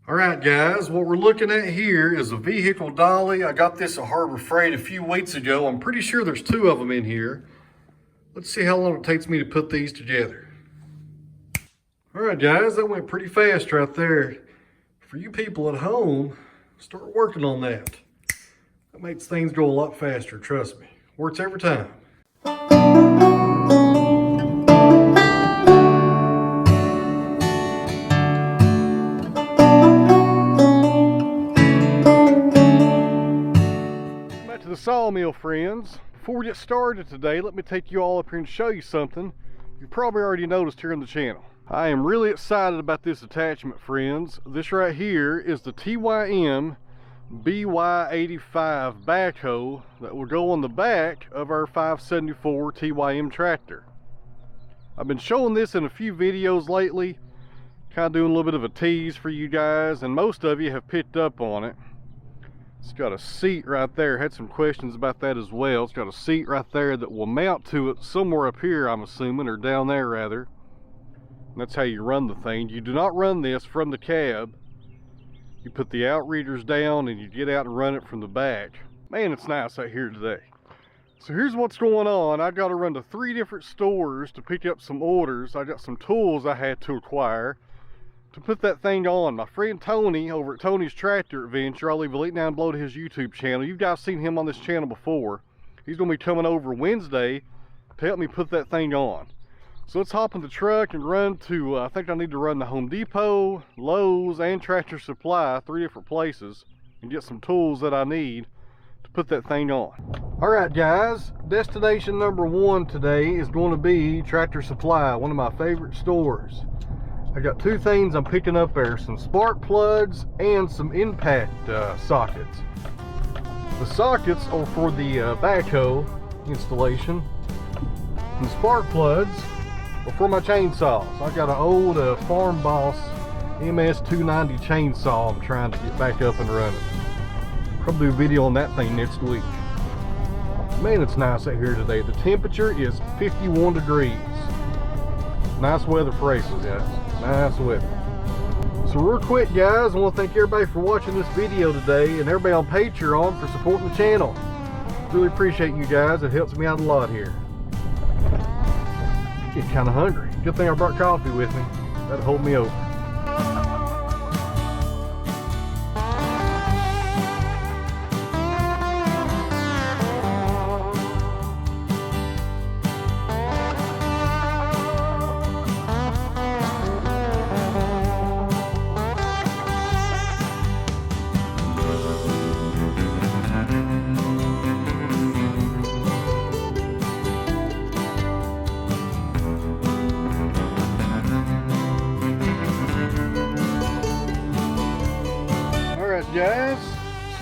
All right, guys, what we're looking at here is a vehicle dolly. I got this at Harbor Freight a few weeks ago. I'm pretty sure there's two of them in here. Let's see how long it takes me to put these together. All right, guys, that went pretty fast right there. For you people at home, start working on that. That makes things go a lot faster, trust me. Works every time. Back to the sawmill, friends. Before we get started today, let me take you all up here and show you something you probably already noticed here on the channel. I am really excited about this attachment, friends. This right here is the TYM BY85 backhoe that will go on the back of our 574 TYM tractor. I've been showing this in a few videos lately, kind of doing a little bit of a tease for you guys, and most of you have picked up on it. It's got a seat right there. Had some questions about that as well. It's got a seat right there that will mount to it somewhere up here, I'm assuming, or down there rather. And that's how you run the thing. You do not run this from the cab. You put the outreaders down and you get out and run it from the back. Man, it's nice out here today. So here's what's going on. I got to run to 3 different stores to pick up some orders. I got some tools I had to acquire to put that thing on. My friend Tony over at Tony's Tractor Adventure, I'll leave a link down below to his YouTube channel. You guys seen him on this channel before. He's going to be coming over Wednesday to help me put that thing on. So let's hop in the truck and run to, I think I need to run to Home Depot, Lowe's, and Tractor Supply, 3 different places, and get some tools that I need to put that thing on. Alright guys, destination number 1 today is going to be Tractor Supply, one of my favorite stores. I got 2 things I'm picking up there, some spark plugs and some impact sockets. The sockets are for the backhoe installation, and spark plugs are for my chainsaws. I got an old Farm Boss MS290 chainsaw I'm trying to get back up and running. Probably do a video on that thing next week. Man, it's nice out here today. The temperature is 51 degrees. Nice weather for races, guys. Nice weather. So real quick, guys, I want to thank everybody for watching this video today, and everybody on Patreon for supporting the channel. Really appreciate you guys. It helps me out a lot here. Getting kind of hungry. Good thing I brought coffee with me. That'll hold me over. Guys,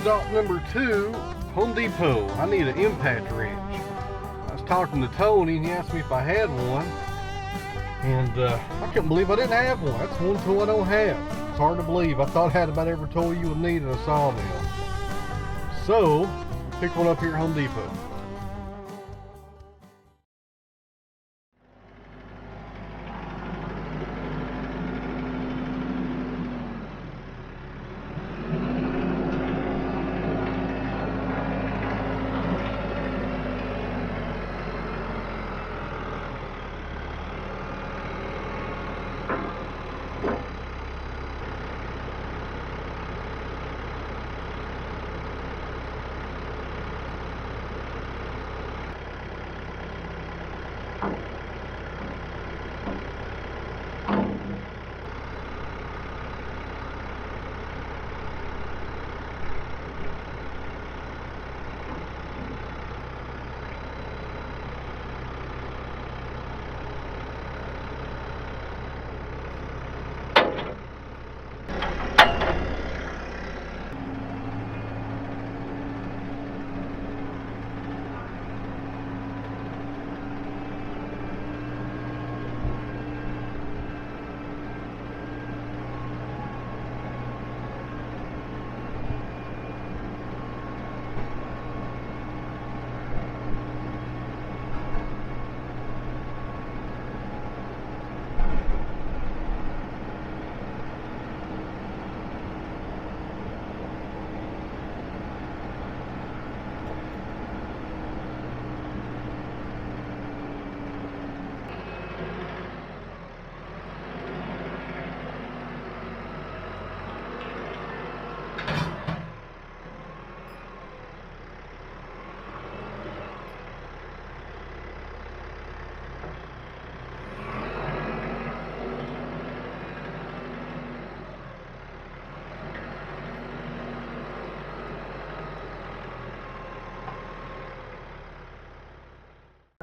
stop number 2, Home Depot. I need an impact wrench. I was talking to Tony and he asked me if I had one, and I couldn't believe I didn't have one. That's one tool I don't have. It's hard to believe. I thought I had about every tool you would need in a sawmill. So, pick one up here at Home Depot.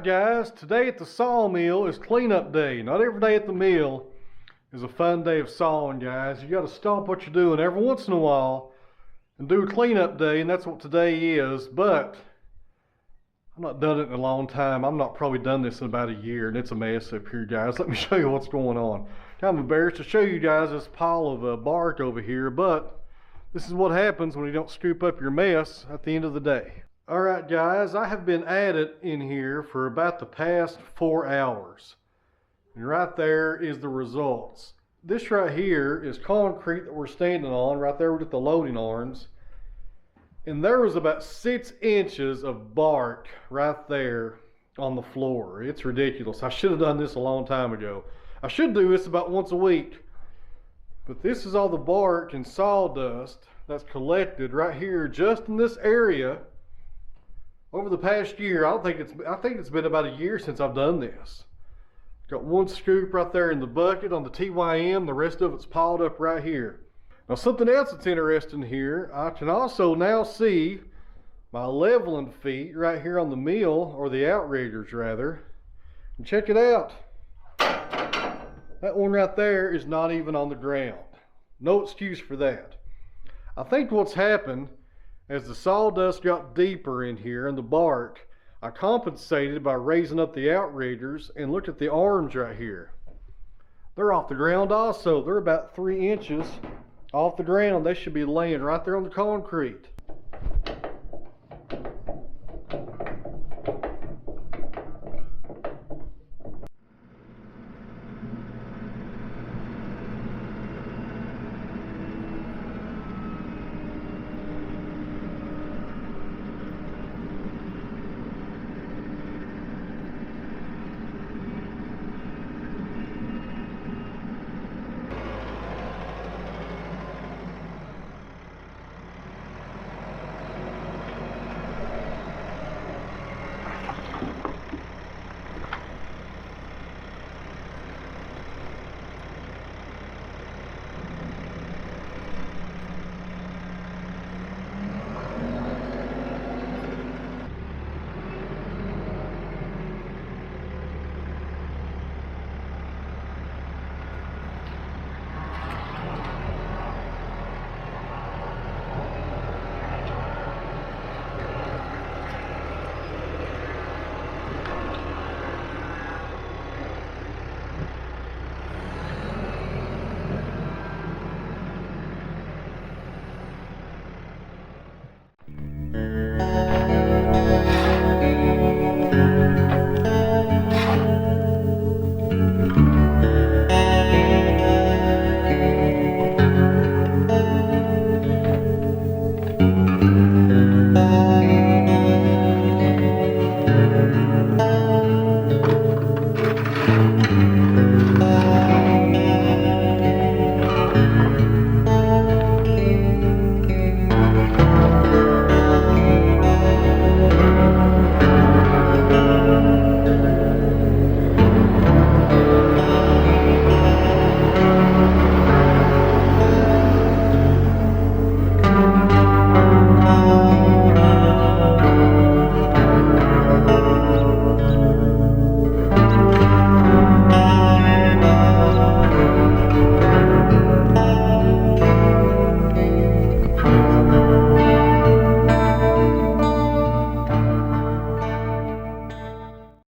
Guys, today at the sawmill is cleanup day. Not every day at the mill is a fun day of sawing, guys. You got to stop what you're doing every once in a while and do a cleanup day, and that's what today is. But I've not done it in a long time. I've not probably done this in about a year, and it's a mess up here, guys. Let me show you what's going on. Kind of embarrassed to show you guys this pile of bark over here, but this is what happens when you don't scoop up your mess at the end of the day. Alright guys, I have been at it in here for about the past 4 hours. And right there is the results. This right here is concrete that we're standing on, right there with the loading arms. And there was about 6 inches of bark right there on the floor. It's ridiculous. I should have done this a long time ago. I should do this about once a week. But this is all the bark and sawdust that's collected right here just in this area. Over the past year, I think it's been about a year since I've done this. Got one scoop right there in the bucket on the TYM, the rest of it's piled up right here. Now something else that's interesting here, I can also now see my leveling feet right here on the mill, or the outriggers rather. And check it out. That one right there is not even on the ground. No excuse for that. I think what's happened, as the sawdust got deeper in here and the bark, I compensated by raising up the outriggers, and look at the arms right here. They're off the ground also. They're about 3 inches off the ground. They should be laying right there on the concrete.